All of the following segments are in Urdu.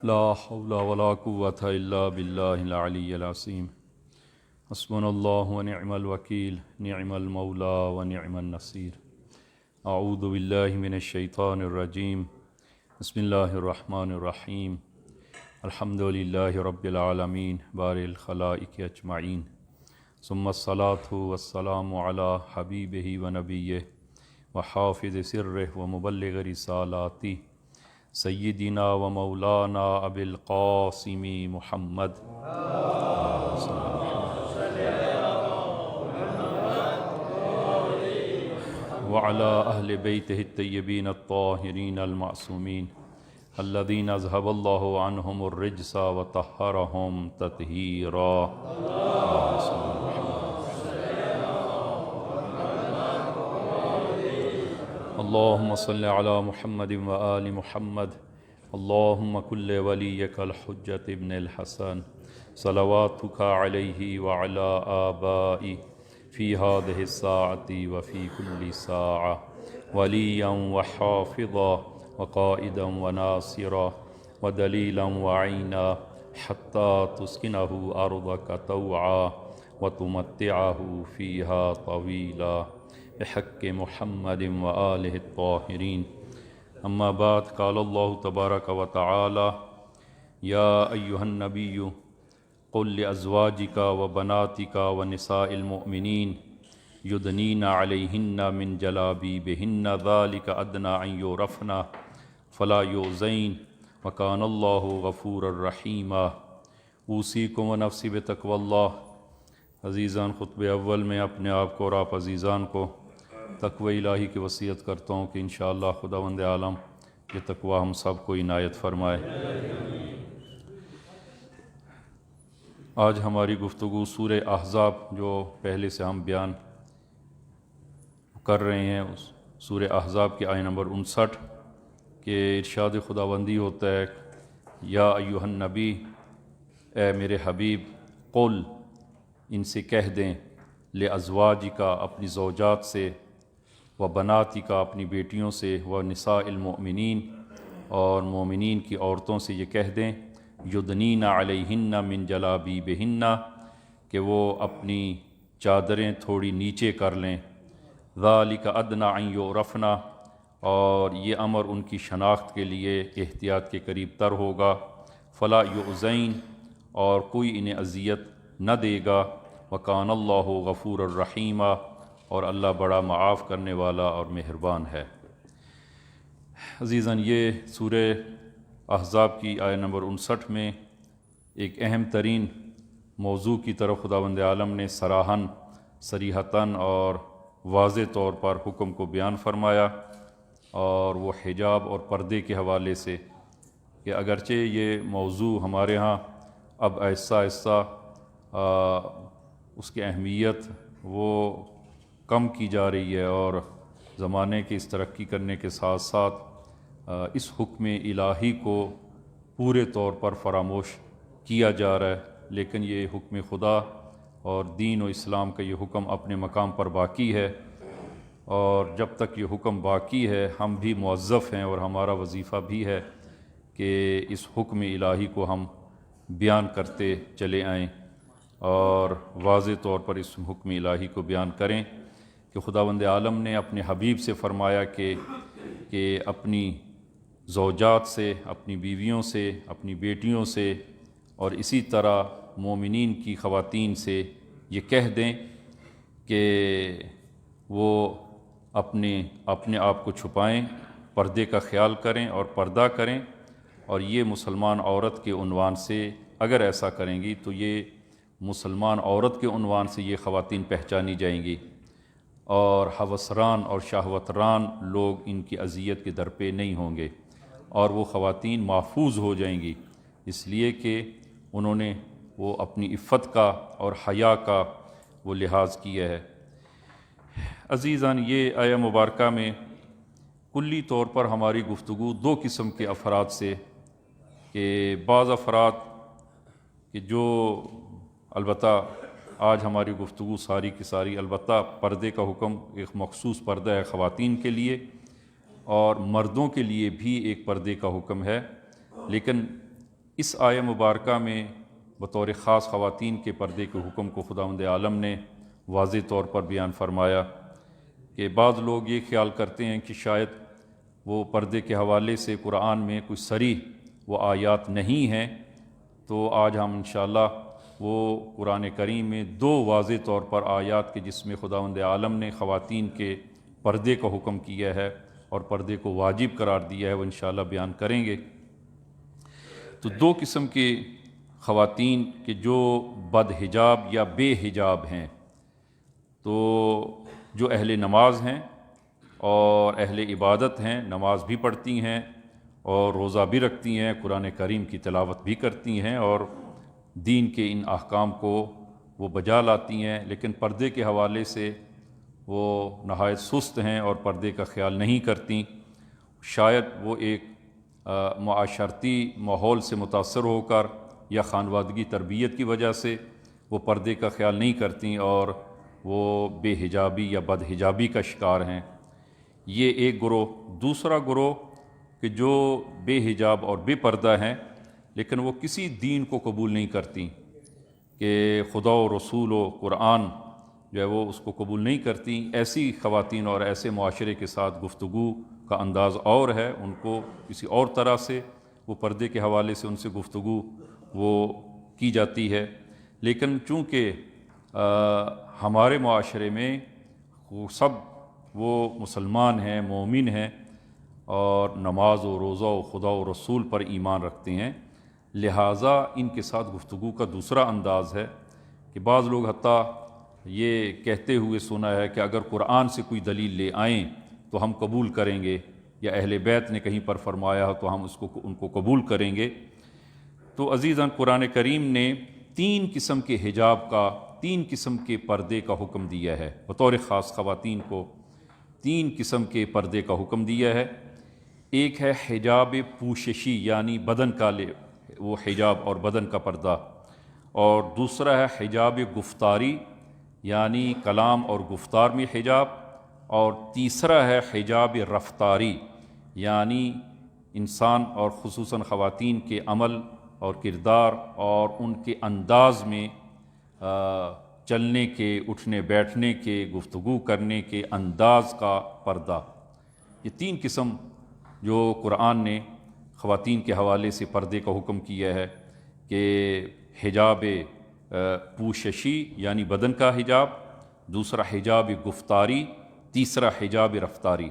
لا حول ولا قوة إلا بالله العلي العظيم حسبنا الله ونعم الوكيل نعم المولى ونعم النصير أعوذ بالله من الشيطان الرجيم بسم الله الرحمن الرحيم الحمد لله رب العالمين بارئ الخلائق أجمعين ثم الصلاة والسلام على حبيبه ونبيه وحافظ سره ومبلغ رسالاته سیدنا و مولانا ابی القاسم محمد وعلى اہل بیتہ الطیبین الطاہرین المعصومین الذین اذهب اللہ عنہم الرجس وطہرہم تطہیرا. اللهم صل على محمد وآل محمد. اللهم كل وليك الحجة ابن الحسن صلواتك عليه وعلى آبائه في هذه الساعة وفي كل ساعة وليا وحافظا وقائدا وناصرا ودليلا وعينا حتى تسكنه أرضك طوعا وتمتعه فيها طويلا بحق محمد وآلہ الطاہرین. اما بعد قال اللہ تبارک و تعالی یا ایہا النبی قل لأزواجک وبناتک ونساء المؤمنین یدنین علیہن من جلابیبہن ذالک ادنی ان یعرفن فلا یؤذین وکان اللہ غفورا رحیما. اوصیکم ونفسی بتقوی اللہ. عزیزان، خطبہ اول میں اپنے آپ کو اور آپ عزیزان کو تقوی الہی کی وصیت کرتا ہوں کہ انشاءاللہ خداوند عالم یہ تقوی ہم سب کو عنایت فرمائے. آج ہماری گفتگو سورہ احزاب جو پہلے سے ہم بیان کر رہے ہیں، اس سورہ احزاب کی آیت نمبر 59 کہ ارشاد خداوندی ہوتا ہے یا ایہا النبی، اے میرے حبیب، قل، ان سے کہہ دیں، لازواجک، اپنی زوجات سے، و بناتی کا، اپنی بیٹیوں سے، و نساء المؤمنین، اور مومنین کی عورتوں سے یہ کہہ دیں، یدنین علیہن من جلابیبہن، کہ وہ اپنی چادریں تھوڑی نیچے کر لیں. ذالک ادنی ان یعرفن، اور یہ امر ان کی شناخت کے لیے احتیاط کے قریب تر ہوگا. فلا یؤذین، اور کوئی انہیں اذیت نہ دے گا. وکان اللہ غفور الرحیم، اور اللہ بڑا معاف کرنے والا اور مہربان ہے. عزیزاً، یہ سورہ احزاب کی آیت نمبر 59 میں ایک اہم ترین موضوع کی طرف خداوند عالم نے صریحتاً اور واضح طور پر حکم کو بیان فرمایا، اور وہ حجاب اور پردے کے حوالے سے کہ اگرچہ یہ موضوع ہمارے ہاں اب آہستہ آہستہ اس کی اہمیت وہ کم کی جا رہی ہے، اور زمانے کے اس ترقی کرنے کے ساتھ ساتھ اس حکم الہی کو پورے طور پر فراموش کیا جا رہا ہے، لیکن یہ حکم خدا اور دین و اسلام کا یہ حکم اپنے مقام پر باقی ہے. اور جب تک یہ حکم باقی ہے ہم بھی موظف ہیں، اور ہمارا وظیفہ بھی ہے کہ اس حکم الہی کو ہم بیان کرتے چلے آئیں اور واضح طور پر اس حکم الہی کو بیان کریں کہ خداوند عالم نے اپنے حبیب سے فرمایا کہ اپنی زوجات سے، اپنی بیویوں سے، اپنی بیٹیوں سے، اور اسی طرح مومنین کی خواتین سے یہ کہہ دیں کہ وہ اپنے آپ کو چھپائیں، پردے کا خیال کریں اور پردہ کریں. اور یہ مسلمان عورت کے عنوان سے اگر ایسا کریں گی تو یہ مسلمان عورت کے عنوان سے یہ خواتین پہچانی جائیں گی، اور ہوسران اور شہوتران لوگ ان کی اذیت کے در پہ نہیں ہوں گے، اور وہ خواتین محفوظ ہو جائیں گی، اس لیے کہ انہوں نے وہ اپنی عفت کا اور حیا کا وہ لحاظ کیا ہے. عزیزان، یہ آیہ مبارکہ میں کلی طور پر ہماری گفتگو دو قسم کے افراد سے، کہ بعض افراد کہ جو البتہ آج ہماری گفتگو ساری کی ساری البتہ پردے کا حکم ایک مخصوص پردہ ہے خواتین کے لیے، اور مردوں کے لیے بھی ایک پردے کا حکم ہے، لیکن اس آیہ مبارکہ میں بطور خاص خواتین کے پردے کے حکم کو خداوند عالم نے واضح طور پر بیان فرمایا کہ بعض لوگ یہ خیال کرتے ہیں کہ شاید وہ پردے کے حوالے سے قرآن میں کوئی صریح وہ آیات نہیں ہیں، تو آج ہم انشاءاللہ وہ قرآن کریم میں 2 واضح طور پر آیات کے جس میں خداوند عالم نے خواتین کے پردے کا حکم کیا ہے اور پردے کو واجب قرار دیا ہے، وہ انشاءاللہ بیان کریں گے۔ تو 2 قسم کے خواتین کے جو بد حجاب یا بے حجاب ہیں، تو جو اہل نماز ہیں اور اہل عبادت ہیں، نماز بھی پڑھتی ہیں اور روزہ بھی رکھتی ہیں، قرآن کریم کی تلاوت بھی کرتی ہیں اور دین کے ان احکام کو وہ بجا لاتی ہیں، لیکن پردے کے حوالے سے وہ نہایت سست ہیں اور پردے کا خیال نہیں کرتی۔ شاید وہ ایک معاشرتی ماحول سے متاثر ہو کر یا خانوادگی تربیت کی وجہ سے وہ پردے کا خیال نہیں کرتی اور وہ بے حجابی یا بد حجابی کا شکار ہیں۔ یہ ایک گروہ۔ دوسرا گروہ کہ جو بے حجاب اور بے پردہ ہیں لیکن وہ کسی دین کو قبول نہیں کرتی، کہ خدا و رسول و قرآن جو ہے وہ اس کو قبول نہیں کرتی، ایسی خواتین اور ایسے معاشرے کے ساتھ گفتگو کا انداز اور ہے، ان کو کسی اور طرح سے وہ پردے کے حوالے سے ان سے گفتگو وہ کی جاتی ہے۔ لیکن چونکہ ہمارے معاشرے میں وہ سب وہ مسلمان ہیں، مومن ہیں اور نماز و روزہ و خدا و رسول پر ایمان رکھتے ہیں، لہٰذا ان کے ساتھ گفتگو کا دوسرا انداز ہے کہ بعض لوگ حتیٰ یہ کہتے ہوئے سنا ہے کہ اگر قرآن سے کوئی دلیل لے آئیں تو ہم قبول کریں گے، یا اہل بیت نے کہیں پر فرمایا ہو تو ہم ان کو قبول کریں گے۔ تو عزیزاً، قرآن کریم نے 3 قسم کے حجاب کا، 3 قسم کے پردے کا حکم دیا ہے، بطور خاص خواتین کو 3 قسم کے پردے کا حکم دیا ہے۔ ایک ہے حجاب پوششی، یعنی بدن کا وہ حجاب اور بدن کا پردہ، اور دوسرا ہے حجاب گفتاری، یعنی کلام اور گفتار میں حجاب، اور تیسرا ہے حجاب رفتاری، یعنی انسان اور خصوصاً خواتین کے عمل اور کردار اور ان کے انداز میں چلنے کے، اٹھنے بیٹھنے کے، گفتگو کرنے کے انداز کا پردہ۔ یہ 3 قسم جو قرآن نے خواتین کے حوالے سے پردے کا حکم کیا ہے، کہ حجاب پوششی یعنی بدن کا حجاب، دوسرا حجاب گفتاری، تیسرا حجاب رفتاری۔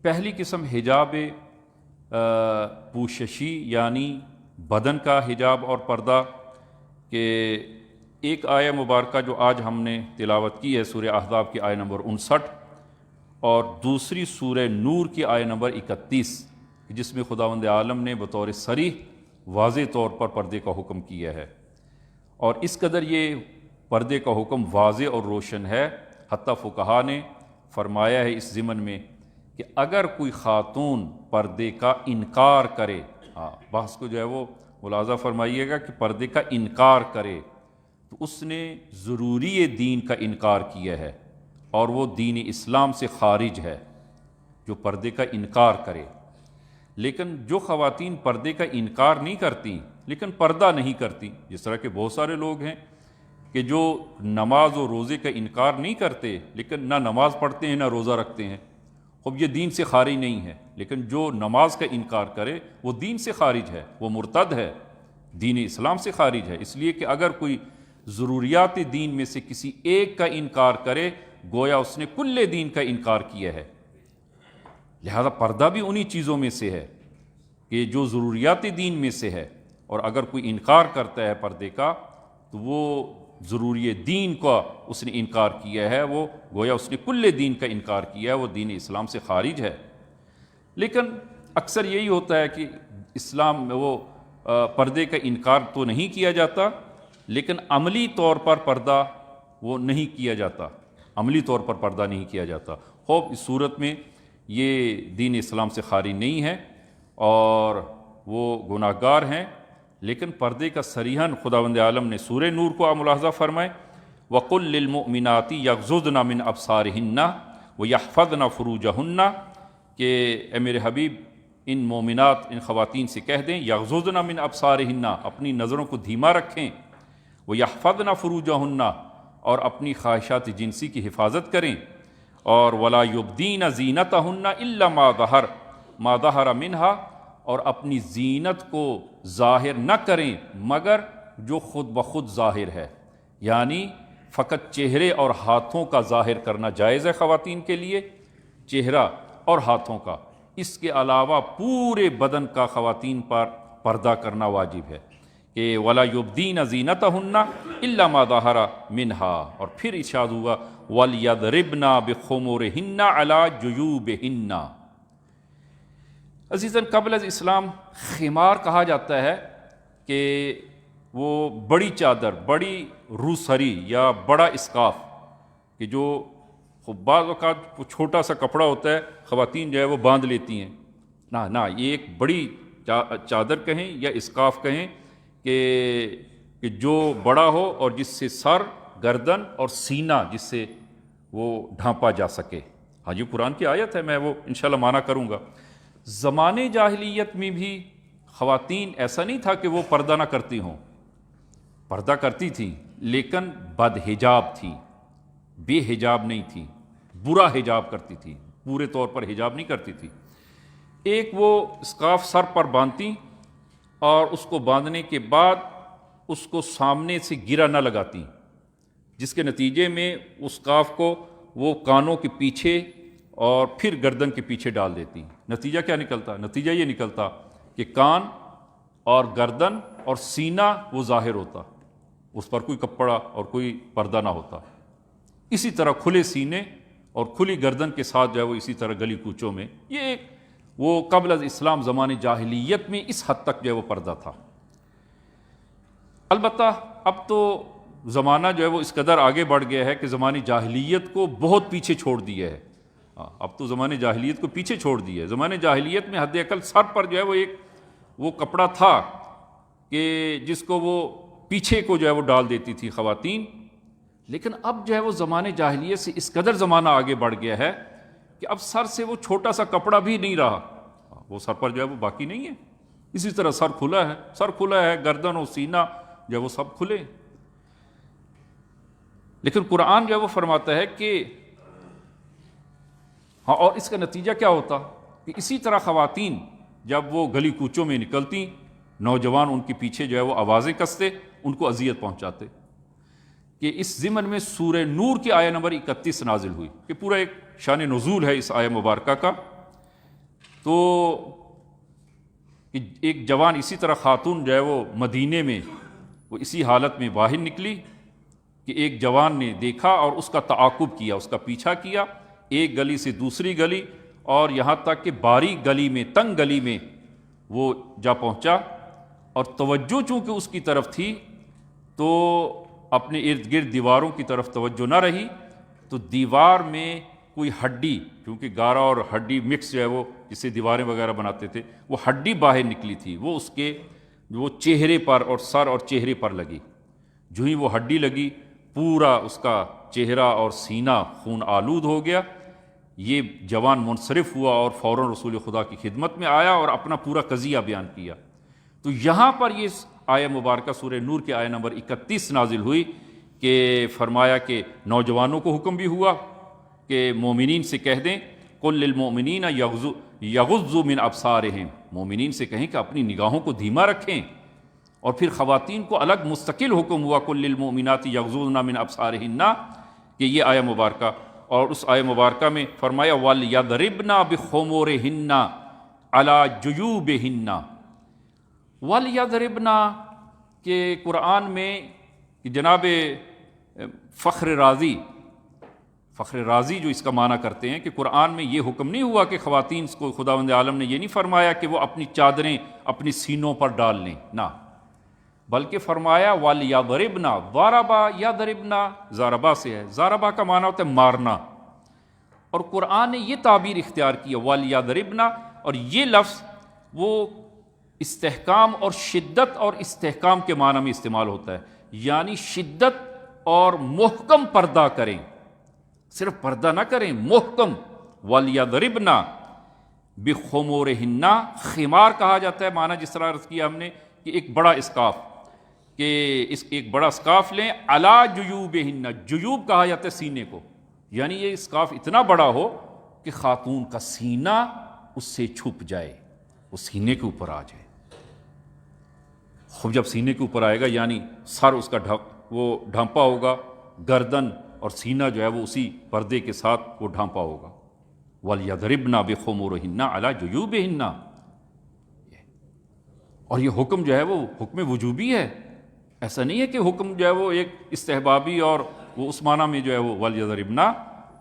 پہلی قسم حجاب پوششی یعنی بدن کا حجاب اور پردہ، کہ ایک آیہ مبارکہ جو آج ہم نے تلاوت کی ہے سورہ احزاب کی آیہ نمبر 59، اور دوسری سورہ نور کی آیہ نمبر 31، جس میں خداوند عالم نے بطور صریح واضح طور پر پردے کا حکم کیا ہے۔ اور اس قدر یہ پردے کا حکم واضح اور روشن ہے، حتیٰ فقہا نے فرمایا ہے اس ضمن میں کہ اگر کوئی خاتون پردے کا انکار کرے، بحث کو جو ہے وہ ملاحظہ فرمائیے گا کہ پردے کا انکار کرے تو اس نے ضروری دین کا انکار کیا ہے اور وہ دین اسلام سے خارج ہے، جو پردے کا انکار کرے۔ لیکن جو خواتین پردے کا انکار نہیں کرتی لیکن پردہ نہیں کرتی، جس طرح کے بہت سارے لوگ ہیں کہ جو نماز و روزے کا انکار نہیں کرتے لیکن نہ نماز پڑھتے ہیں نہ روزہ رکھتے ہیں، اب یہ دین سے خارج نہیں ہے، لیکن جو نماز کا انکار کرے وہ دین سے خارج ہے، وہ مرتد ہے، دین اسلام سے خارج ہے۔ اس لیے کہ اگر کوئی ضروریات دین میں سے کسی ایک کا انکار کرے گویا اس نے کل دین کا انکار کیا ہے۔ لہذا پردہ بھی انہی چیزوں میں سے ہے کہ جو ضروریات دین میں سے ہے، اور اگر کوئی انکار کرتا ہے پردے کا تو وہ ضروری دین کا اس نے انکار کیا ہے، وہ گویا اس نے کل دین کا انکار کیا ہے، وہ دین اسلام سے خارج ہے۔ لیکن اکثر یہی ہوتا ہے کہ اسلام میں وہ پردے کا انکار تو نہیں کیا جاتا لیکن عملی طور پر پردہ وہ نہیں کیا جاتا، عملی طور پر پردہ نہیں کیا جاتا۔ خوب اس صورت میں یہ دین اسلام سے خارج نہیں ہے اور وہ گناہ گار ہیں، لیکن پردے کا صریحاً خداوند عالم نے سورہ نور کو آپ ملاحظہ فرمائیں، وَقُلْ لِلْمُؤْمِنَاتِ يَغْضُضْنَ مِنْ أَبْصَارِهِنَّ وَيَحْفَظْنَ فُرُوجَهُنَّ، کہ اے میرے حبیب ان مومنات ان خواتین سے کہہ دیں یغضضن من ابصارہن، اپنی نظروں کو دھیما رکھیں، ویحفظن فروجہن، اور اپنی خواہشات جنسی کی حفاظت کریں، اور ولا یبدین زینتہن الا ما ظہر منہا، اور اپنی زینت کو ظاہر نہ کریں مگر جو خود بخود ظاہر ہے، یعنی فقط چہرے اور ہاتھوں کا ظاہر کرنا جائز ہے خواتین کے لیے، چہرہ اور ہاتھوں کا، اس کے علاوہ پورے بدن کا خواتین پر پردہ کرنا واجب ہے کہ ولا یبدین زینتہن الا ما ظہر منہا، اور پھر ارشاد ہوا وَلْيَضْرِبْنَ بِخُمُرِهِنَّ عَلَى جُيُوبِهِنَّ۔ عزیزاً، قبل از اسلام خمار کہا جاتا ہے کہ وہ بڑی چادر، بڑی روسری یا بڑا اسکاف، کہ جو بعض اوقات وہ چھوٹا سا کپڑا ہوتا ہے، خواتین جو ہے وہ باندھ لیتی ہیں، نہ یہ ایک بڑی چادر کہیں یا اسکاف کہیں کہ جو بڑا ہو اور جس سے سر، گردن اور سینہ جس سے وہ ڈھانپا جا سکے۔ ہاں جی، قرآن کی آیت ہے، میں وہ انشاءاللہ معنی کروں گا۔ زمانے جاہلیت میں بھی خواتین ایسا نہیں تھا کہ وہ پردہ نہ کرتی ہوں، پردہ کرتی تھیں، لیکن بد حجاب تھی، بے حجاب نہیں تھی، برا حجاب کرتی تھی، پورے طور پر حجاب نہیں کرتی تھی۔ ایک وہ اسکارف سر پر باندھتی اور اس کو باندھنے کے بعد اس کو سامنے سے گرا نہ لگاتی، جس کے نتیجے میں اس اسکارف کو وہ کانوں کے پیچھے اور پھر گردن کے پیچھے ڈال دیتی۔ نتیجہ کیا نکلتا؟ نتیجہ یہ نکلتا کہ کان اور گردن اور سینہ وہ ظاہر ہوتا، اس پر کوئی کپڑا اور کوئی پردہ نہ ہوتا۔ اسی طرح کھلے سینے اور کھلی گردن کے ساتھ جو ہے وہ اسی طرح گلی کوچوں میں، یہ ایک وہ قبل از اسلام زمانے جاہلیت میں اس حد تک جو ہے وہ پردہ تھا۔ البتہ اب تو زمانہ جو ہے وہ اس قدر آگے بڑھ گیا ہے کہ زمانے جاہلیت کو بہت پیچھے چھوڑ دیا ہے۔ اب تو زمانے جاہلیت کو پیچھے چھوڑ دیا ہے۔ زمانے جاہلیت میں حد اقل سر پر جو ہے وہ کپڑا تھا کہ جس کو وہ پیچھے کو جو ہے وہ ڈال دیتی تھی خواتین، لیکن اب جو ہے وہ زمانے جاہلیت سے اس قدر زمانہ آگے بڑھ گیا ہے کہ اب سر سے وہ چھوٹا سا کپڑا بھی نہیں رہا، وہ سر پر جو ہے وہ باقی نہیں ہے۔ اسی طرح سر کھلا ہے، گردن اور سینہ جو ہے وہ سب کھلے۔ لیکن قرآن جو ہے وہ فرماتا ہے کہ ہاں، اور اس کا نتیجہ کیا ہوتا کہ اسی طرح خواتین جب وہ گلی کوچوں میں نکلتی، نوجوان ان کے پیچھے جو ہے وہ آوازیں کستے، ان کو اذیت پہنچاتے، کہ اس ضمن میں سورہ نور کی آیہ نمبر 31 نازل ہوئی، کہ پورا ایک شان نزول ہے اس آیہ مبارکہ کا۔ تو ایک جوان اسی طرح خاتون جو ہے وہ مدینے میں وہ اسی حالت میں باہر نکلی کہ ایک جوان نے دیکھا اور اس کا تعاقب کیا، اس کا پیچھا کیا، ایک گلی سے دوسری گلی، اور یہاں تک کہ باریک گلی میں، تنگ گلی میں وہ جا پہنچا، اور توجہ چونکہ اس کی طرف تھی تو اپنے ارد گرد دیواروں کی طرف توجہ نہ رہی، تو دیوار میں کوئی ہڈی، کیونکہ گارا اور ہڈی مکس جو ہے وہ جسے دیواریں وغیرہ بناتے تھے، وہ ہڈی باہر نکلی تھی، وہ اس کے وہ چہرے پر اور سر اور چہرے پر لگی۔ جو ہی وہ ہڈی لگی، پورا اس کا چہرہ اور سینہ خون آلود ہو گیا۔ یہ جوان منصرف ہوا اور فوراً رسول خدا کی خدمت میں آیا اور اپنا پورا قضیہ بیان کیا۔ تو یہاں پر یہ آیہ مبارکہ سورہ نور کے آیہ نمبر 31 نازل ہوئی کہ فرمایا کہ نوجوانوں کو حکم بھی ہوا کہ مومنین سے کہہ دیں قل للمؤمنین یغضوا من ابصارہم، مومنین سے کہیں کہ اپنی نگاہوں کو دھیما رکھیں۔ اور پھر خواتین کو الگ مستقل حکم ہوا قل للمؤمنات یغضضن من ابصارہن، کہ یہ آیہ مبارکہ، اور اس آیہ مبارکہ میں فرمایا وَلْيَضْرِبْنَ بِخُمُرِهِنَّ عَلَى جُيُوبِهِنَّ۔ وَلْيَضْرِبْنَ کہ قرآن میں جناب فخر رازی جو اس کا معنی کرتے ہیں کہ قرآن میں یہ حکم نہیں ہوا کہ خواتین کو خداوند عالم نے یہ نہیں فرمایا کہ وہ اپنی چادریں اپنی سینوں پر ڈال لیں، نہ، بلکہ فرمایا وَلْيَضْرِبْنَ، ضَرَبَ يَضْرِبْنَ ضَرَبَ سے ہے، ضَرَبَ کا معنی ہوتا ہے مارنا، اور قرآن نے یہ تعبیر اختیار کی ہے وَلْيَضْرِبْنَ، اور یہ لفظ وہ استحکام اور شدت اور استحکام کے معنی میں استعمال ہوتا ہے، یعنی شدت اور محکم پردہ کریں، صرف پردہ نہ کریں، محکم۔ وَلْيَضْرِبْنَ بخمورہن، خمار کہا جاتا ہے، معنی جس طرح عرض کیا ہم نے کہ ایک بڑا اسکاف، کہ ایک بڑا اسکاف لیں، علی جیوبہن، جیوب کہا جاتا ہے سینے کو، یعنی یہ اسکاف اتنا بڑا ہو کہ خاتون کا سینہ اس سے چھپ جائے، وہ سینے کے اوپر آ جائے۔ خوب جب سینے کے اوپر آئے گا یعنی سر اس کا وہ ڈھانپا ہوگا، گردن اور سینہ جو ہے وہ اسی پردے کے ساتھ وہ ڈھانپا ہوگا۔ وَلْيَضْرِبْنَ بِخُمُورِهِنَّ عَلَى جُيُوبِهِنَّ، اور یہ حکم جو ہے وہ حکم وجوبی ہے، ایسا نہیں ہے کہ حکم جو ہے وہ ایک استحبابی اور وہ اس معنی میں جو ہے وہ وَلْيَضْرِبْنَ،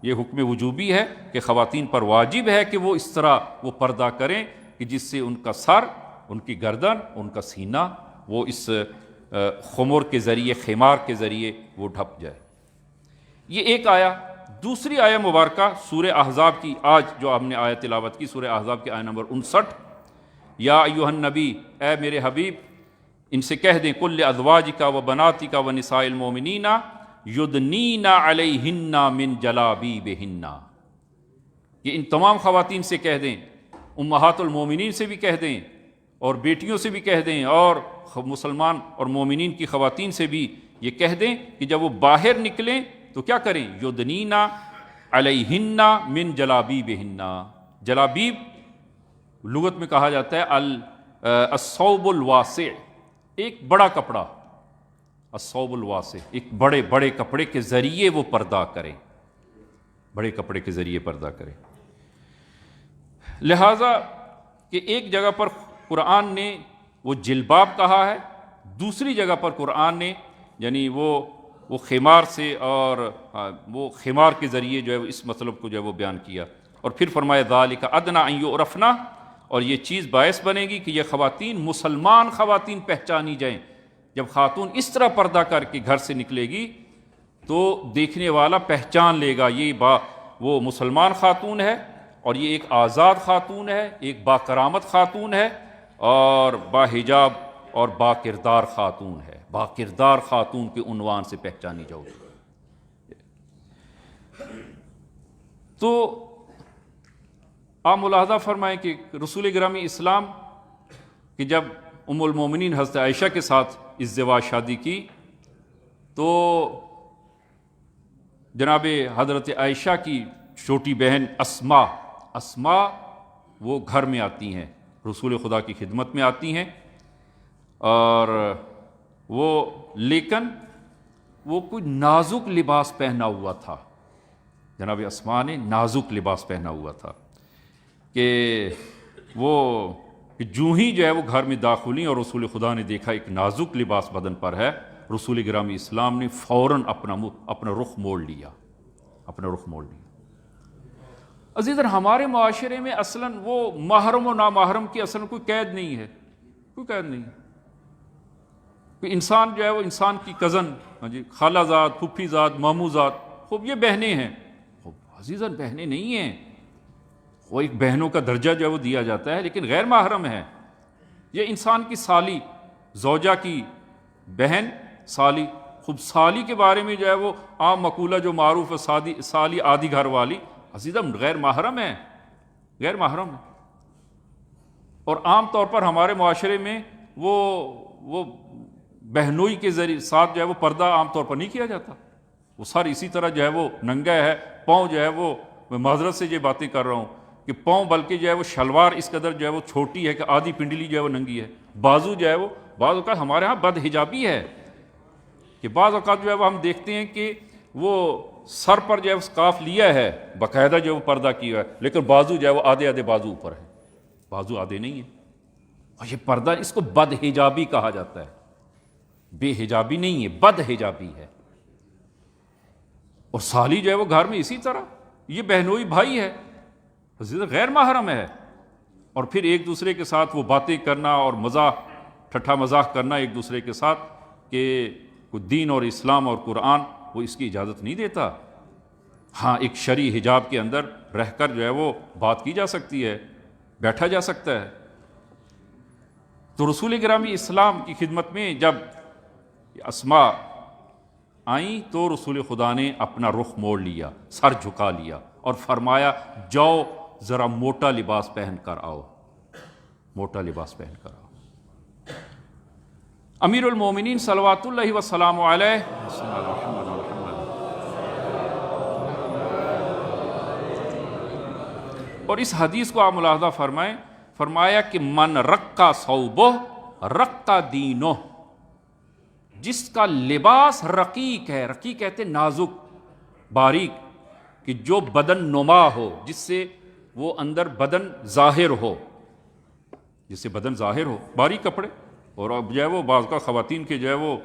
یہ حکم وجوبی ہے کہ خواتین پر واجب ہے کہ وہ اس طرح وہ پردہ کریں کہ جس سے ان کا سر، ان کی گردن، ان کا سینہ وہ اس خمر کے ذریعے، خمار کے ذریعے وہ ڈھپ جائے۔ یہ ایک آیا۔ دوسری آیہ مبارکہ سورہ احزاب کی، آج جو ہم نے آیت تلاوت کی، سورہ احزاب کی آیہ نمبر 59، یا ایھا النبی، اے میرے حبیب ان سے کہہ دیں، کل ازواجک و بناتک و نساء المؤمنین یدنین علیہن من جلابیبہن، یہ ان تمام خواتین سے کہہ دیں، امہات المومنین سے بھی کہہ دیں اور بیٹیوں سے بھی کہہ دیں اور مسلمان اور مومنین کی خواتین سے بھی یہ کہہ دیں کہ جب وہ باہر نکلیں تو کیا کریں، یدنین علیہن من جلابیبہن۔ جلابیب لغت میں کہا جاتا ہے الثوب الواسع، ایک بڑا کپڑا، الثوب الواسع، ایک بڑے بڑے کپڑے کے ذریعے وہ پردہ کریں، بڑے کپڑے کے ذریعے پردہ کریں۔ لہٰذا کہ ایک جگہ پر قرآن نے وہ جلباب کہا ہے، دوسری جگہ پر قرآن نے یعنی وہ خمار سے اور وہ خمار کے ذریعے جو ہے اس مطلب کو جو ہے وہ بیان کیا، اور پھر فرمایا ذالک ادنیٰ ان یعرفن، اور یہ چیز باعث بنے گی کہ یہ خواتین، مسلمان خواتین پہچانی جائیں۔ جب خاتون اس طرح پردہ کر کے گھر سے نکلے گی تو دیکھنے والا پہچان لے گا یہ وہ مسلمان خاتون ہے، اور یہ ایک آزاد خاتون ہے، ایک با کرامت خاتون ہے، اور با حجاب اور با کردار خاتون ہے، با کردار خاتون کے عنوان سے پہچانی جاؤ گی۔ تو آپ ملاحظہ فرمائیں کہ رسول گرامی اسلام کہ جب ام المومنین حضرت عائشہ کے ساتھ ازدواج شادی کی تو جناب حضرت عائشہ کی چھوٹی بہن اسماء وہ گھر میں آتی ہیں، رسول خدا کی خدمت میں آتی ہیں، اور وہ لیکن وہ کوئی نازک لباس پہنا ہوا تھا، جناب اسماء نے نازک لباس پہنا ہوا تھا کہ جو ہی جو ہے وہ گھر میں داخلی اور رسول خدا نے دیکھا ایک نازک لباس بدن پر ہے، رسول گرامی اسلام نے فوراً اپنا رخ موڑ لیا، عزیزاً ہمارے معاشرے میں اصلاً وہ محرم و نامحرم کی اصلاً کوئی قید نہیں ہے، کوئی انسان جو ہے وہ انسان کی کزن، خالہ زاد، پھپھی زاد، ماموں زاد، خوب یہ بہنیں ہیں، عزیزاً بہنیں نہیں ہیں، وہ ایک بہنوں کا درجہ جو ہے وہ دیا جاتا ہے لیکن غیر محرم ہے۔ یہ انسان کی سالی، زوجہ کی بہن سالی، خوب سالی کے بارے میں جو ہے وہ عام مقولہ جو معروف ہے سالی آدھی گھر والی، عزیزاً غیر محرم ہے، اور عام طور پر ہمارے معاشرے میں وہ بہنوئی کے ذریعے ساتھ جو ہے وہ پردہ عام طور پر نہیں کیا جاتا، وہ سر اسی طرح جو ہے وہ ننگا ہے، پاؤں جو ہے وہ، میں معذرت سے یہ باتیں کر رہا ہوں کہ پاؤں بلکہ جو ہے وہ شلوار اس قدر جو ہے وہ چھوٹی ہے کہ آدھی پنڈلی جو ہے وہ ننگی ہے، بازو جو ہے وہ بعض اوقات ہمارے ہاں بد حجابی ہے کہ بعض اوقات جو ہے وہ ہم دیکھتے ہیں کہ وہ سر پر جو ہے سکارف لیا ہے، باقاعدہ جو ہے وہ پردہ کیا ہے، لیکن بازو جو ہے وہ آدھے بازو اوپر ہے، بازو آدھے نہیں ہیں، اور یہ پردہ اس کو بد حجابی کہا جاتا ہے، بے حجابی نہیں ہے، بد حجابی ہے۔ اور سالی جو ہے وہ گھر میں اسی طرح، یہ بہنوئی بھائی ہے، غیر محرم ہے، اور پھر ایک دوسرے کے ساتھ وہ باتیں کرنا اور ٹھٹھا مزاح کرنا ایک دوسرے کے ساتھ کہ کوئی دین اور اسلام اور قرآن وہ اس کی اجازت نہیں دیتا۔ ہاں ایک شرعی حجاب کے اندر رہ کر جو ہے وہ بات کی جا سکتی ہے، بیٹھا جا سکتا ہے۔ تو رسول گرامی اسلام کی خدمت میں جب اسماء آئیں تو رسول خدا نے اپنا رخ موڑ لیا، سر جھکا لیا اور فرمایا جاؤ ذرا موٹا لباس پہن کر آؤ، موٹا لباس پہن کر آؤ۔ امیر المومنین صلوات اللہ وسلام علیہ اور اس حدیث کو آپ ملاحظہ فرمائیں، فرمایا کہ من رقا ثوبہ رقا دینہ، جس کا لباس رقیق ہے، رقیق کہتے ہیں نازک، باریک، کہ جو بدن نما ہو، جس سے وہ اندر بدن ظاہر ہو، جس سے بدن ظاہر ہو، باریک کپڑے۔ اور اب جو ہے وہ بعض کا خواتین کے جو ہے وہ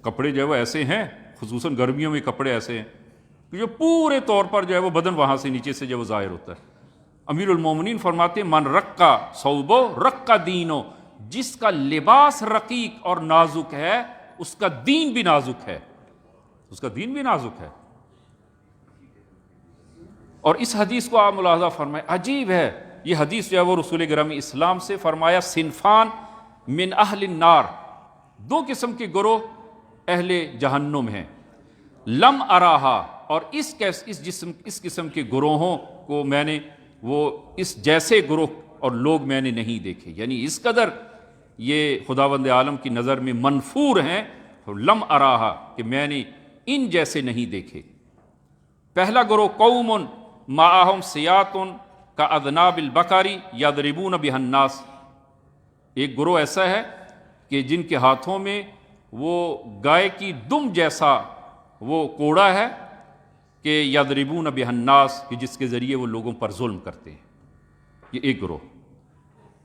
کپڑے جو ہے وہ ایسے ہیں، خصوصاً گرمیوں میں کپڑے ایسے ہیں کہ جو پورے طور پر جو ہے وہ بدن وہاں سے نیچے سے جو وہ ظاہر ہوتا ہے۔ امیر المومنین فرماتے ہیں من رقا ثوبہ رقا دینہ، جس کا لباس رقیق اور نازک ہے اس کا دین بھی نازک ہے، اس کا دین بھی نازک ہے۔ اور اس حدیث کو آپ ملاحظہ فرمائیں، عجیب ہے یہ حدیث جو ہے وہ رسول گرامی اسلام سے، فرمایا صنفان من اہل النار، دو قسم کے گروہ اہل جہنم ہیں، لم اراہا، اور اس قسم کے گروہوں کو میں نے وہ اس جیسے گروہ اور لوگ میں نے نہیں دیکھے، یعنی اس قدر یہ خداوند عالم کی نظر میں منفور ہیں، لم اراہا کہ میں نے ان جیسے نہیں دیکھے۔ پہلا گروہ قوم معہم سیات کا اذناب البقر یضربون بها الناس، ایک گروہ ایسا ہے کہ جن کے ہاتھوں میں وہ گائے کی دم جیسا وہ کوڑا ہے کہ یضربون بها الناس، کہ جس کے ذریعے وہ لوگوں پر ظلم کرتے ہیں، یہ ایک گروہ۔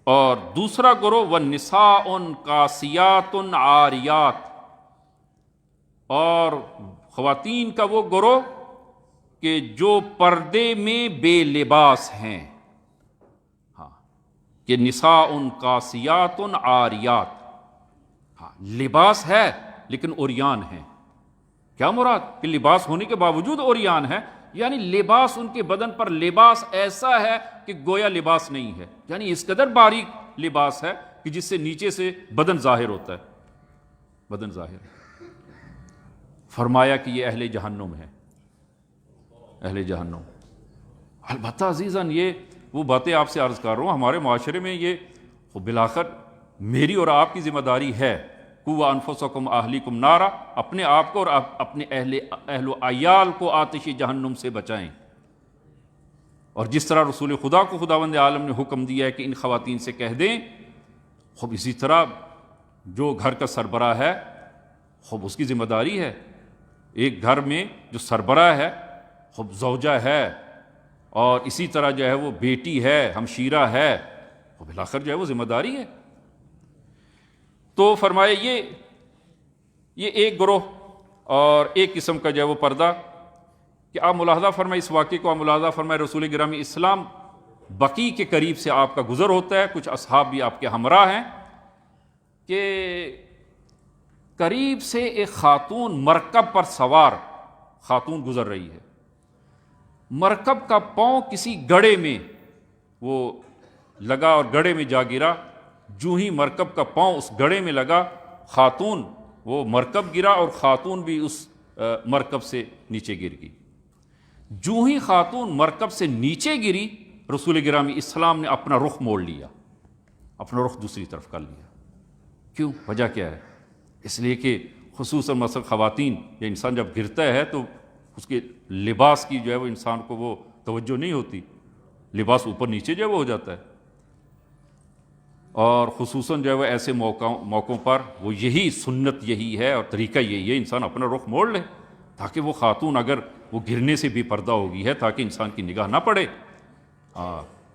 اور دوسرا گروہ والنساء کاسیات عاریات، اور خواتین کا وہ گروہ کہ جو پردے میں بے لباس ہیں، ہاں کہ نساء کاسیات عاریات، ہاں لباس ہے لیکن عریان ہیں۔ کیا مراد؟ کہ لباس ہونے کے باوجود عریان ہے، یعنی لباس ان کے بدن پر لباس ایسا ہے کہ گویا لباس نہیں ہے، یعنی اس قدر باریک لباس ہے کہ جس سے نیچے سے بدن ظاہر ہوتا ہے، بدن ظاہر ہے۔ فرمایا کہ یہ اہل جہنم ہے، اہل جہنم۔ البتہ عزیزاً یہ وہ باتیں آپ سے عرض کر رہا ہوں، ہمارے معاشرے میں یہ بالآخر میری اور آپ کی ذمہ داری ہے، قوا انفسکم اہلیکم نارا، اپنے آپ کو اور اپنے اہل و عیال کو آتش جہنم سے بچائیں۔ اور جس طرح رسول خدا کو خداوند عالم نے حکم دیا ہے کہ ان خواتین سے کہہ دیں، خوب اسی طرح جو گھر کا سربراہ ہے خوب اس کی ذمہ داری ہے، ایک گھر میں جو سربراہ ہے خوب زوجہ ہے، اور اسی طرح جو ہے وہ بیٹی ہے، ہمشیرہ ہے، وہ بالآخر جو ہے وہ ذمہ داری ہے۔ تو فرمایا یہ ایک گروہ اور ایک قسم کا جو ہے وہ پردہ، کہ آپ ملاحظہ فرمائیں اس واقعے کو، آپ ملاحظہ فرمائیں رسول گرامی اسلام بقیع کے قریب سے آپ کا گزر ہوتا ہے، کچھ اصحاب بھی آپ کے ہمراہ ہیں، کہ قریب سے ایک خاتون مرکب پر سوار خاتون گزر رہی ہے، مرکب کا پاؤں کسی گڑھے میں وہ لگا اور گڑھے میں جا گرا، جو ہی مرکب کا پاؤں اس گڑھے میں لگا، خاتون وہ مرکب گرا اور خاتون بھی اس مرکب سے نیچے گر گئی۔ جو ہی خاتون مرکب سے نیچے گری، رسول گرامی اسلام نے اپنا رخ موڑ لیا، اپنا رخ دوسری طرف کر لیا۔ کیوں؟ وجہ کیا ہے؟ اس لیے کہ خصوصاً مثلا خواتین یا انسان جب گرتا ہے تو اس کے لباس کی جو ہے وہ انسان کو وہ توجہ نہیں ہوتی، لباس اوپر نیچے جو ہے وہ ہو جاتا ہے، اور خصوصاً جو ہے وہ ایسے موقعوں پر وہ یہی سنت یہی ہے اور طریقہ یہی ہے، انسان اپنا رخ موڑ لے تاکہ وہ خاتون اگر وہ گرنے سے بھی پردہ ہوگی ہے تاکہ انسان کی نگاہ نہ پڑے،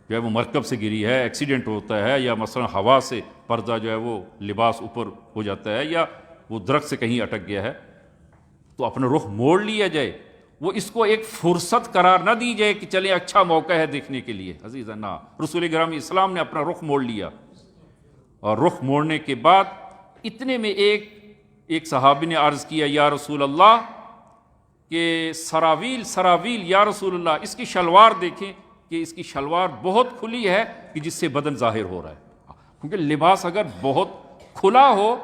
جو ہے وہ مرکب سے گری ہے، ایکسیڈنٹ ہوتا ہے، یا مثلا ہوا سے پردہ جو ہے وہ لباس اوپر ہو جاتا ہے، یا وہ درخت سے کہیں اٹک گیا ہے، تو اپنا رخ موڑ لیا جائے، وہ اس کو ایک فرصت قرار نہ دی جائے کہ چلے اچھا موقع ہے دیکھنے کے لیے۔ عزیزاً نہ، رسول گرامی اسلام نے اپنا رخ موڑ لیا، اور رخ موڑنے کے بعد اتنے میں ایک صحابی نے عرض کیا، یا رسول اللہ، کہ سراویل یا رسول اللہ، اس کی شلوار دیکھیں کہ اس کی شلوار بہت کھلی ہے کہ جس سے بدن ظاہر ہو رہا ہے، کیونکہ لباس اگر بہت کھلا ہو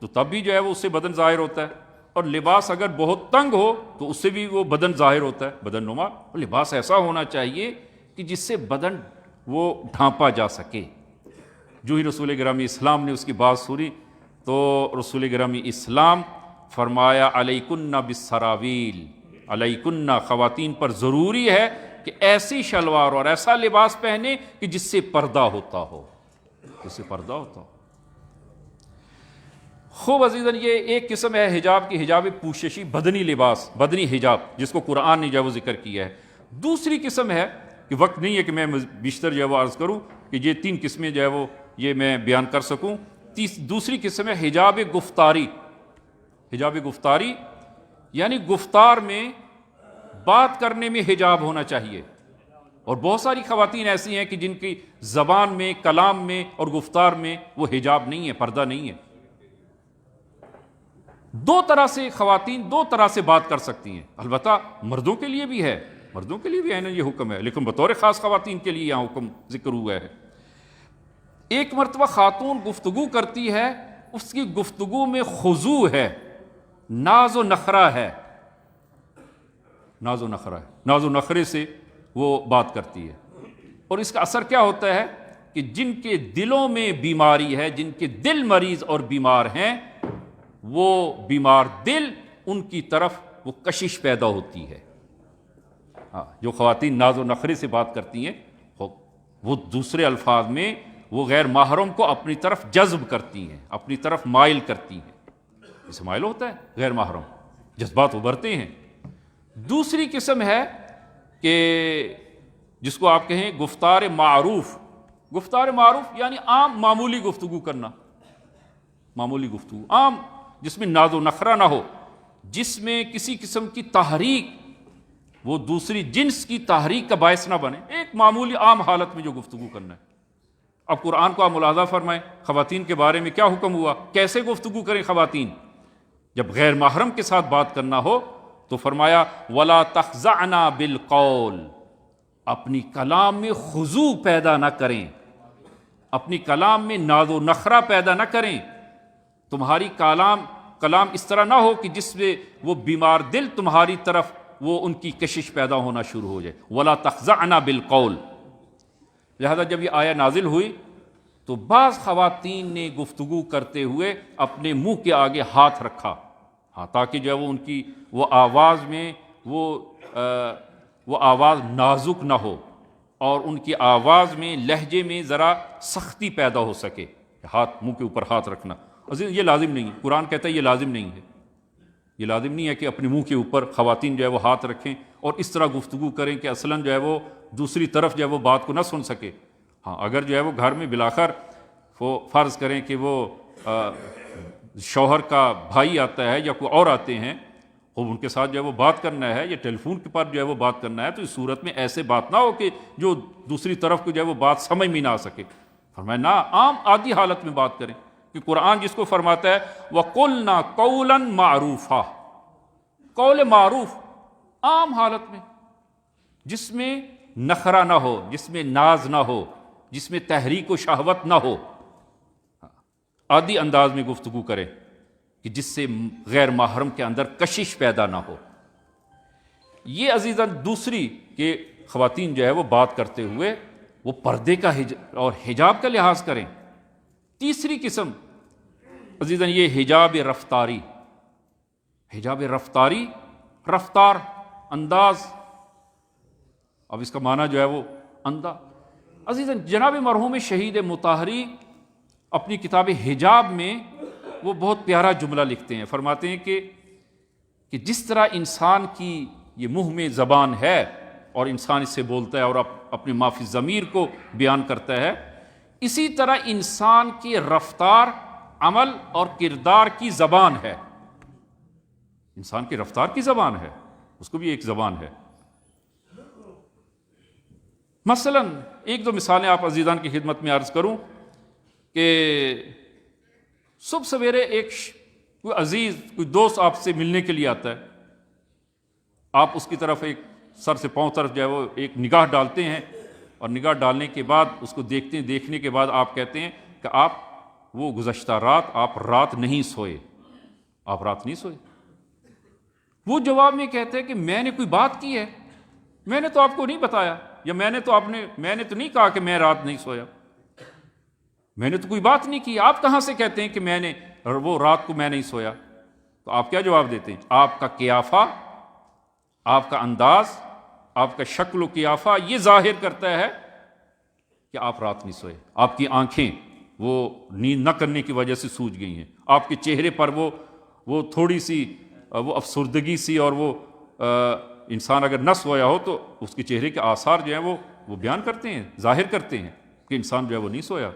تو تب بھی جو ہے وہ اس سے بدن ظاہر ہوتا ہے، اور لباس اگر بہت تنگ ہو تو اس سے بھی وہ بدن ظاہر ہوتا ہے، بدن نما۔ لباس ایسا ہونا چاہیے کہ کہ جس سے بدن وہ ڈھانپا جا سکے۔ جو ہی رسول گرامی اسلام نے اس کی بات سنی تو رسول گرامی اسلام فرمایا علیکن بالسراویل، علیکن، خواتین پر ضروری ہے کہ ایسی شلوار اور ایسا لباس پہنے کہ جس سے پردہ ہوتا ہو، جس سے پردہ ہوتا ہو۔ خوب عزیزاً، یہ ایک قسم ہے حجاب کی، حجاب پوششی، بدنی لباس، بدنی حجاب، جس کو قرآن نے جو ہے وہ ذکر کیا ہے۔ دوسری قسم ہے کہ وقت نہیں ہے کہ میں بیشتر جو ہے وہ عرض کروں کہ یہ 3 قسمیں جو ہے وہ یہ میں بیان کر سکوں۔ دوسری قسم ہے حجاب گفتاری۔ حجاب گفتاری یعنی گفتار میں، بات کرنے میں حجاب ہونا چاہیے، اور بہت ساری خواتین ایسی ہیں کہ جن کی زبان میں، کلام میں اور گفتار میں وہ حجاب نہیں ہے، پردہ نہیں ہے۔ 2 طرح سے خواتین 2 طرح سے بات کر سکتی ہیں، البتہ مردوں کے لیے بھی ہے، مردوں کے لیے بھی ہے نا یہ حکم ہے، لیکن بطور خاص خواتین کے لیے یہاں حکم ذکر ہوا ہے۔ ایک مرتبہ خاتون گفتگو کرتی ہے، اس کی گفتگو میں خضوع ہے، ناز و نخرہ ہے، ناز و نخرہ ہے، ناز و نخرے سے وہ بات کرتی ہے، اور اس کا اثر کیا ہوتا ہے کہ جن کے دلوں میں بیماری ہے، جن کے دل مریض اور بیمار ہیں، وہ بیمار دل، ان کی طرف وہ کشش پیدا ہوتی ہے۔ جو خواتین ناز و نخرے سے بات کرتی ہیں وہ دوسرے الفاظ میں وہ غیر محرم کو اپنی طرف جذب کرتی ہیں، اپنی طرف مائل کرتی ہیں۔ اسے مائل ہوتا ہے غیر محرم، جذبات ابھرتے ہیں۔ دوسری قسم ہے کہ جس کو آپ کہیں گفتار معروف۔ گفتار معروف یعنی عام معمولی گفتگو کرنا، معمولی گفتگو عام، جس میں ناز و نخرہ نہ ہو، جس میں کسی قسم کی تحریک، وہ دوسری جنس کی تحریک کا باعث نہ بنے، ایک معمولی عام حالت میں جو گفتگو کرنا ہے۔ اب قرآن کو آپ ملاحظہ فرمائیں، خواتین کے بارے میں کیا حکم ہوا، کیسے گفتگو کریں خواتین؟ جب غیر محرم کے ساتھ بات کرنا ہو تو فرمایا وَلَا تَخْضَعْنَا بِالْقَوْلِ، اپنی کلام میں خضوع پیدا نہ کریں، اپنی کلام میں ناز و نخرہ پیدا نہ کریں، تمہاری کلام اس طرح نہ ہو کہ جس میں وہ بیمار دل تمہاری طرف وہ ان کی کشش پیدا ہونا شروع ہو جائے۔ وَلَا تَخْضَعْنَا بِالْقَوْلِ۔ لہذا جب یہ آیہ نازل ہوئی تو بعض خواتین نے گفتگو کرتے ہوئے اپنے منہ کے آگے ہاتھ رکھا، تاکہ جو ہے وہ ان کی وہ آواز میں وہ آواز نازک نہ ہو، اور ان کی آواز میں، لہجے میں ذرا سختی پیدا ہو سکے۔ ہاتھ، منہ کے اوپر ہاتھ رکھنا عزیز یہ لازم نہیں ہے، قرآن کہتا ہے یہ لازم نہیں ہے، یہ لازم نہیں ہے کہ اپنے منہ کے اوپر خواتین جو ہے وہ ہاتھ رکھیں اور اس طرح گفتگو کریں کہ اصلاً جو ہے وہ دوسری طرف جو ہے وہ بات کو نہ سن سکے۔ اگر جو ہے وہ گھر میں بلاخر وہ فرض کریں کہ وہ شوہر کا بھائی آتا ہے یا کوئی اور آتے ہیں، اور ان کے ساتھ جو ہے وہ بات کرنا ہے یا ٹیلی فون کے پر جو ہے وہ بات کرنا ہے، تو اس صورت میں ایسے بات نہ ہو کہ جو دوسری طرف کو جو ہے وہ بات سمجھ میں نہ آ سکے۔ فرمایا نہ، عام عادی حالت میں بات کریں، کہ قرآن جس کو فرماتا ہے وَقُلْنَا قَوْلًا مَعْرُوفًا، قول معروف عام حالت میں، جس میں نخرہ نہ ہو، جس میں ناز نہ ہو، جس میں تحریک و شہوت نہ ہو، عادی انداز میں گفتگو کرے کہ جس سے غیر محرم کے اندر کشش پیدا نہ ہو۔ یہ عزیزاً دوسری کہ خواتین جو ہے وہ بات کرتے ہوئے وہ پردے کا اور حجاب کا لحاظ کریں۔ تیسری قسم عزیزاً یہ حجاب رفتاری۔ حجاب رفتاری، رفتار، انداز، اب اس کا معنی جو ہے وہ عزیزاً جناب مرحوم شہید مطہری اپنی کتاب حجاب میں وہ بہت پیارا جملہ لکھتے ہیں، فرماتے ہیں کہ جس طرح انسان کی یہ منہ میں زبان ہے اور انسان اس سے بولتا ہے اور اپنے ما فی الضمیر کو بیان کرتا ہے، اسی طرح انسان کی رفتار، عمل اور کردار کی زبان ہے۔ انسان کی رفتار کی زبان ہے، اس کو بھی ایک زبان ہے۔ مثلاً 1-2 مثالیں آپ عزیزان کی خدمت میں عرض کروں کہ صبح سویرے کوئی عزیز، کوئی دوست آپ سے ملنے کے لیے آتا ہے، آپ اس کی طرف ایک سر سے پاؤں طرف جو ہے وہ ایک نگاہ ڈالتے ہیں، اور نگاہ ڈالنے کے بعد اس کو دیکھنے کے بعد آپ کہتے ہیں کہ آپ وہ گزشتہ رات آپ رات نہیں سوئے، آپ رات نہیں سوئے۔ وہ جواب میں کہتے ہیں کہ میں نے کوئی بات کی ہے، میں نے تو آپ کو نہیں بتایا، یا میں نے تو نہیں کہا کہ میں رات نہیں سویا، میں نے تو کوئی بات نہیں کی، آپ کہاں سے کہتے ہیں کہ میں نے وہ رات کو میں نہیں سویا؟ تو آپ کیا جواب دیتے ہیں؟ آپ کا قیافہ، آپ کا انداز، آپ کا شکل و قیافہ یہ ظاہر کرتا ہے کہ آپ رات نہیں سوئے، آپ کی آنکھیں وہ نیند نہ کرنے کی وجہ سے سوج گئی ہیں، آپ کے چہرے پر وہ تھوڑی سی وہ افسردگی سی، اور وہ انسان اگر نہ سویا ہو تو اس کے چہرے کے آثار جو ہیں وہ بیان کرتے ہیں، ظاہر کرتے ہیں کہ انسان جو ہے وہ نہیں سویا۔